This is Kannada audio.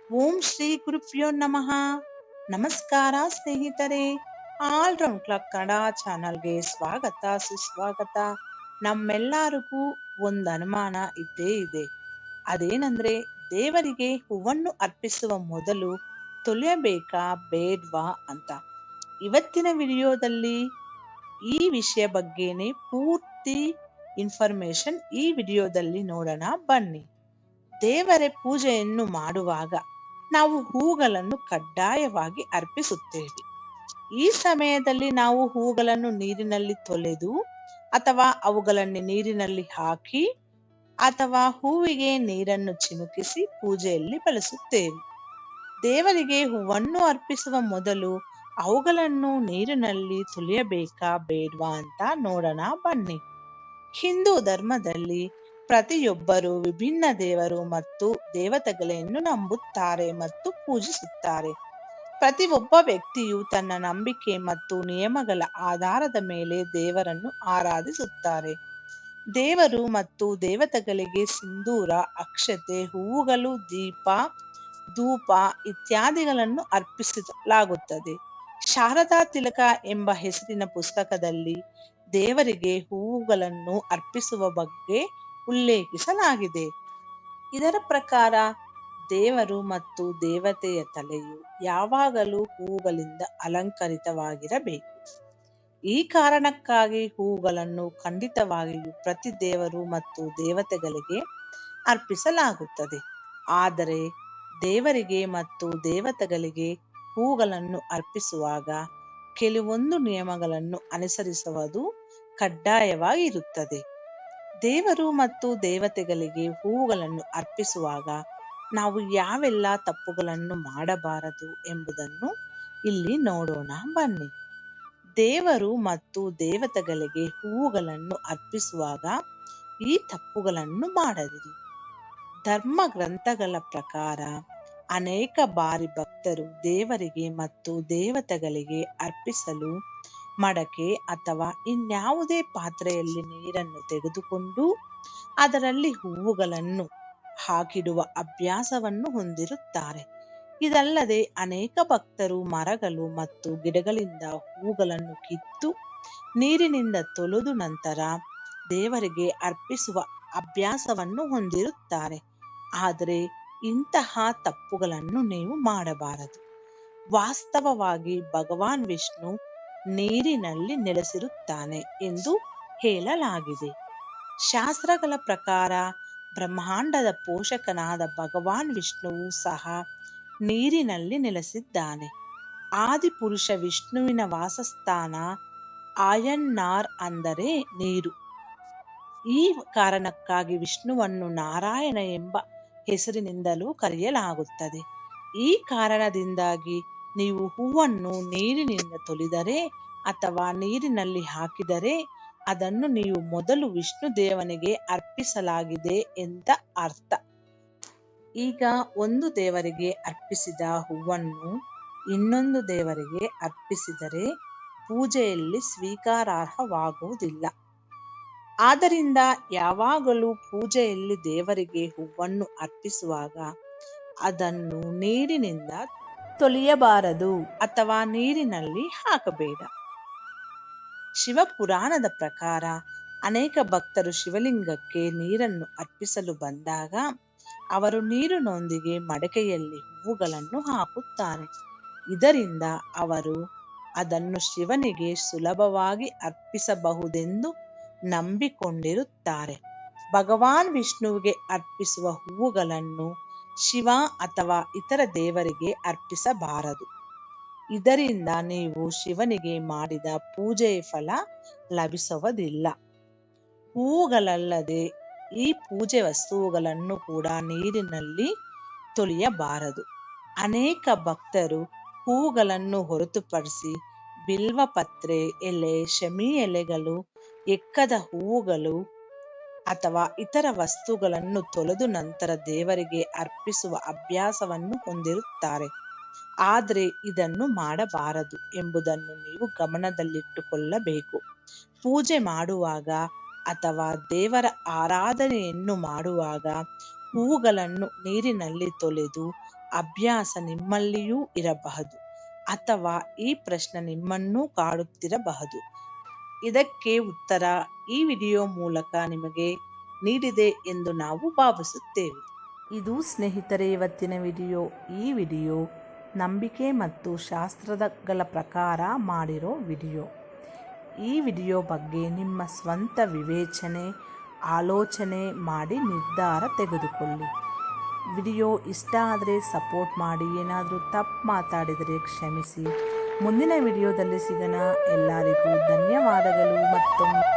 ಓಂ ಶ್ರೀ ಗುರುಭ್ಯೋ ನಮಃ. ನಮಸ್ಕಾರ ಸ್ನೇಹಿತರೆ, ಆಲ್ರೌಂಡ್ ಕ್ಲಾಕ್ ಕನ್ನಡ ಚಾನಲ್ಗೆ ಸ್ವಾಗತ ಸುಸ್ವಾಗತ. ನಮ್ಮೆಲ್ಲರಿಗೂ ಒಂದು ಅನುಮಾನ ಇದ್ದೇ ಇದೆ. ಅದೇನಂದ್ರೆ, ದೇವರಿಗೆ ಹೂವನ್ನು ಅರ್ಪಿಸುವ ಮೊದಲು ತೊಳೆಯಬೇಕಾ ಬೇಡ್ವಾ ಅಂತ. ಇವತ್ತಿನ ವಿಡಿಯೋದಲ್ಲಿ ಈ ವಿಷಯ ಬಗ್ಗೆನೇ ಪೂರ್ತಿ ಇನ್ಫಾರ್ಮೇಶನ್ ಈ ವಿಡಿಯೋದಲ್ಲಿ ನೋಡೋಣ ಬನ್ನಿ. ದೇವರ ಪೂಜೆಯನ್ನು ಮಾಡುವಾಗ ನಾವು ಹೂಗಳನ್ನು ಕಡ್ಡಾಯವಾಗಿ ಅರ್ಪಿಸುತ್ತೇವೆ. ಈ ಸಮಯದಲ್ಲಿ ನಾವು ಹೂಗಳನ್ನು ನೀರಿನಲ್ಲಿ ತೊಳೆದು ಅಥವಾ ಅವುಗಳನ್ನು ನೀರಿನಲ್ಲಿ ಹಾಕಿ ಅಥವಾ ಹೂವಿಗೆ ನೀರನ್ನು ಚಿಮುಕಿಸಿ ಪೂಜೆಯಲ್ಲಿ ಬಳಸುತ್ತೇವೆ. ದೇವರಿಗೆ ಹೂವನ್ನು ಅರ್ಪಿಸುವ ಮೊದಲು ಅವುಗಳನ್ನು ನೀರಿನಲ್ಲಿ ತೊಳೆಯಬೇಕಾ ಬೇಡ್ವಾ ಅಂತ ನೋಡೋಣ ಬನ್ನಿ. ಹಿಂದೂ ಧರ್ಮದಲ್ಲಿ ಪ್ರತಿಯೊಬ್ಬರು ವಿಭಿನ್ನ ದೇವರು ಮತ್ತು ದೇವತೆಗಳನ್ನು ನಂಬುತ್ತಾರೆ ಮತ್ತು ಪೂಜಿಸುತ್ತಾರೆ. ಪ್ರತಿಯೊಬ್ಬ ವ್ಯಕ್ತಿಯು ತನ್ನ ನಂಬಿಕೆ ಮತ್ತು ನಿಯಮಗಳ ಆಧಾರದ ಮೇಲೆ ದೇವರನ್ನು ಆರಾಧಿಸುತ್ತಾರೆ. ದೇವರು ಮತ್ತು ದೇವತೆಗಳಿಗೆ ಸಿಂಧೂರ, ಅಕ್ಷತೆ, ಹೂವುಗಳು, ದೀಪ, ಧೂಪ ಇತ್ಯಾದಿಗಳನ್ನು ಅರ್ಪಿಸಲಾಗುತ್ತದೆ. ಶಾರದಾ ತಿಲಕ ಎಂಬ ಹೆಸರಿನ ಪುಸ್ತಕದಲ್ಲಿ ದೇವರಿಗೆ ಹೂವುಗಳನ್ನು ಅರ್ಪಿಸುವ ಬಗ್ಗೆ ಉಲ್ಲೇಖಿಸಲಾಗಿದೆ. ಇದರ ಪ್ರಕಾರ ದೇವರು ಮತ್ತು ದೇವತೆಯ ತಲೆಯು ಯಾವಾಗಲೂ ಹೂವುಗಳಿಂದ ಅಲಂಕರಿತವಾಗಿರಬೇಕು. ಈ ಕಾರಣಕ್ಕಾಗಿ ಹೂವುಗಳನ್ನು ಖಂಡಿತವಾಗಿಯೂ ಪ್ರತಿ ದೇವರು ಮತ್ತು ದೇವತೆಗಳಿಗೆ ಅರ್ಪಿಸಲಾಗುತ್ತದೆ. ಆದರೆ ದೇವರಿಗೆ ಮತ್ತು ದೇವತೆಗಳಿಗೆ ಹೂಗಳನ್ನು ಅರ್ಪಿಸುವಾಗ ಕೆಲವೊಂದು ನಿಯಮಗಳನ್ನು ಅನುಸರಿಸುವುದು ಕಡ್ಡಾಯವಾಗಿರುತ್ತದೆ. ದೇವರು ಮತ್ತು ದೇವತೆಗಳಿಗೆ ಹೂಗಳನ್ನು ಅರ್ಪಿಸುವಾಗ ನಾವು ಯಾವೆಲ್ಲ ತಪ್ಪುಗಳನ್ನು ಮಾಡಬಾರದು ಎಂಬುದನ್ನು ಇಲ್ಲಿ ನೋಡೋಣ ಬನ್ನಿ. ದೇವರು ಮತ್ತು ದೇವತೆಗಳಿಗೆ ಹೂಗಳನ್ನು ಅರ್ಪಿಸುವಾಗ ಈ ತಪ್ಪುಗಳನ್ನು ಮಾಡದಿರಿ. ಧರ್ಮ ಗ್ರಂಥಗಳ ಪ್ರಕಾರ ಅನೇಕ ಬಾರಿ ಭಕ್ತರು ದೇವರಿಗೆ ಮತ್ತು ದೇವತೆಗಳಿಗೆ ಅರ್ಪಿಸಲು ಮಡಕೆ ಅಥವಾ ಇನ್ಯಾವುದೇ ಪಾತ್ರೆಯಲ್ಲಿ ನೀರನ್ನು ತೆಗೆದುಕೊಂಡು ಅದರಲ್ಲಿ ಹೂವುಗಳನ್ನು ಹಾಕಿಡುವ ಅಭ್ಯಾಸವನ್ನು ಹೊಂದಿರುತ್ತಾರೆ. ಇದಲ್ಲದೆ ಅನೇಕ ಭಕ್ತರು ಮರಗಳು ಮತ್ತು ಗಿಡಗಳಿಂದ ಹೂವುಗಳನ್ನು ಕಿತ್ತು ನೀರಿನಿಂದ ತೊಳೆದು ನಂತರ ದೇವರಿಗೆ ಅರ್ಪಿಸುವ ಅಭ್ಯಾಸವನ್ನು ಹೊಂದಿರುತ್ತಾರೆ. ಆದರೆ ಇಂತಹ ತಪ್ಪುಗಳನ್ನು ನೀವು ಮಾಡಬಾರದು. ವಾಸ್ತವವಾಗಿ ಭಗವಾನ್ ವಿಷ್ಣು ನೀರಿನಲ್ಲಿ ನೆಲೆಸಿರುತ್ತಾನೆ ಎಂದು ಹೇಳಲಾಗಿದೆ. ಶಾಸ್ತ್ರಗಳ ಪ್ರಕಾರ ಬ್ರಹ್ಮಾಂಡದ ಪೋಷಕನಾದ ಭಗವಾನ್ ವಿಷ್ಣುವು ಸಹ ನೀರಿನಲ್ಲಿ ನೆಲೆಸಿದ್ದಾನೆ. ಆದಿಪುರುಷ ವಿಷ್ಣುವಿನ ವಾಸಸ್ಥಾನ ಆಯನ್ನಾರ್ ಅಂದರೆ ನೀರು. ಈ ಕಾರಣಕ್ಕಾಗಿ ವಿಷ್ಣುವನ್ನು ನಾರಾಯಣ ಎಂಬ ಹೆಸರಿನಿಂದಲೂ ಕರೆಯಲಾಗುತ್ತದೆ. ಈ ಕಾರಣದಿಂದಾಗಿ ನೀವು ಹೂವನ್ನು ನೀರಿನಿಂದ ತೊಳೆದರೆ ಅಥವಾ ನೀರಿನಲ್ಲಿ ಹಾಕಿದರೆ ಅದನ್ನು ನೀವು ಮೊದಲು ವಿಷ್ಣು ದೇವನಿಗೆ ಅರ್ಪಿಸಲಾಗಿದೆ ಎಂದ ಅರ್ಥ. ಈಗ ಒಂದು ದೇವರಿಗೆ ಅರ್ಪಿಸಿದ ಹೂವನ್ನು ಇನ್ನೊಂದು ದೇವರಿಗೆ ಅರ್ಪಿಸಿದರೆ ಪೂಜೆಯಲ್ಲಿ ಸ್ವೀಕಾರಾರ್ಹವಾಗುವುದಿಲ್ಲ. ಆದ್ದರಿಂದ ಯಾವಾಗಲೂ ಪೂಜೆಯಲ್ಲಿ ದೇವರಿಗೆ ಹೂವನ್ನು ಅರ್ಪಿಸುವಾಗ ಅದನ್ನು ನೀರಿನಿಂದ ತೊಳೆಯಬಾರದು ಅಥವಾ ನೀರಿನಲ್ಲಿ ಹಾಕಬೇಡ. ಶಿವಪುರಾಣದ ಪ್ರಕಾರ ಅನೇಕ ಭಕ್ತರು ಶಿವಲಿಂಗಕ್ಕೆ ನೀರನ್ನು ಅರ್ಪಿಸಲು ಬಂದಾಗ ಅವರು ನೀರಿನೊಂದಿಗೆ ಮಡಕೆಯಲ್ಲಿ ಹೂವುಗಳನ್ನು ಹಾಕುತ್ತಾರೆ. ಇದರಿಂದ ಅವರು ಅದನ್ನು ಶಿವನಿಗೆ ಸುಲಭವಾಗಿ ಅರ್ಪಿಸಬಹುದೆಂದು ನಂಬಿಕೊಂಡಿರುತ್ತಾರೆ. ಭಗವಾನ್ ವಿಷ್ಣುವಿಗೆ ಅರ್ಪಿಸುವ ಹೂವುಗಳನ್ನು ಶಿವ ಅಥವಾ ಇತರ ದೇವರಿಗೆ ಅರ್ಪಿಸಬಾರದು. ಇದರಿಂದ ನೀವು ಶಿವನಿಗೆ ಮಾಡಿದ ಪೂಜೆಯ ಫಲ ಲಭಿಸುವುದಿಲ್ಲ. ಹೂವುಗಳಲ್ಲದೆ ಈ ಪೂಜೆ ವಸ್ತುಗಳನ್ನು ಕೂಡ ನೀರಿನಲ್ಲಿ ತೊಳೆಯಬಾರದು. ಅನೇಕ ಭಕ್ತರು ಹೂವುಗಳನ್ನು ಹೊರತುಪಡಿಸಿ ಬಿಲ್ವಪತ್ರೆ ಎಲೆ, ಶಮಿ ಎಲೆಗಳು, ಎಕ್ಕದ ಹೂವುಗಳು ಅಥವಾ ಇತರ ವಸ್ತುಗಳನ್ನು ತೊಳೆದು ನಂತರ ದೇವರಿಗೆ ಅರ್ಪಿಸುವ ಅಭ್ಯಾಸವನ್ನು ಹೊಂದಿರುತ್ತಾರೆ. ಆದರೆ ಇದನ್ನು ಮಾಡಬಾರದು ಎಂಬುದನ್ನು ನೀವು ಗಮನದಲ್ಲಿಟ್ಟುಕೊಳ್ಳಬೇಕು. ಪೂಜೆ ಮಾಡುವಾಗ ಅಥವಾ ದೇವರ ಆರಾಧನೆಯನ್ನು ಮಾಡುವಾಗ ಹೂಗಳನ್ನು ನೀರಿನಲ್ಲಿ ತೊಳೆದು ಅಭ್ಯಾಸ ನಿಮ್ಮಲ್ಲಿಯೂ ಇರಬಹುದು, ಅಥವಾ ಈ ಪ್ರಶ್ನೆ ನಿಮ್ಮನ್ನೂ ಕಾಡುತ್ತಿರಬಹುದು. ಇದಕ್ಕೆ ಉತ್ತರ ಈ ವಿಡಿಯೋ ಮೂಲಕ ನಿಮಗೆ ನೀಡಿದೆ ಎಂದು ನಾವು ಭಾವಿಸುತ್ತೇವೆ. ಇದು ಸ್ನೇಹಿತರೆ ಇವತ್ತಿನ ವಿಡಿಯೋ. ಈ ವಿಡಿಯೋ ನಂಬಿಕೆ ಮತ್ತು ಶಾಸ್ತ್ರಗಳ ಪ್ರಕಾರ ಮಾಡಿರೋ ವಿಡಿಯೋ. ಈ ವಿಡಿಯೋ ಬಗ್ಗೆ ನಿಮ್ಮ ಸ್ವಂತ ವಿವೇಚನೆ, ಆಲೋಚನೆ ಮಾಡಿ ನಿರ್ಧಾರ ತೆಗೆದುಕೊಳ್ಳಿ. ವಿಡಿಯೋ ಇಷ್ಟ ಆದರೆ ಸಪೋರ್ಟ್ ಮಾಡಿ. ಏನಾದರೂ ತಪ್ಪು ಮಾತಾಡಿದರೆ ಕ್ಷಮಿಸಿ. ಮುಂದಿನ ವಿಡಿಯೋದಲ್ಲಿ ಸಿಗೋಣ. ಎಲ್ಲರಿಗೂ ಧನ್ಯವಾದಗಳು. ಮತ್ತೊಮ್ಮೆ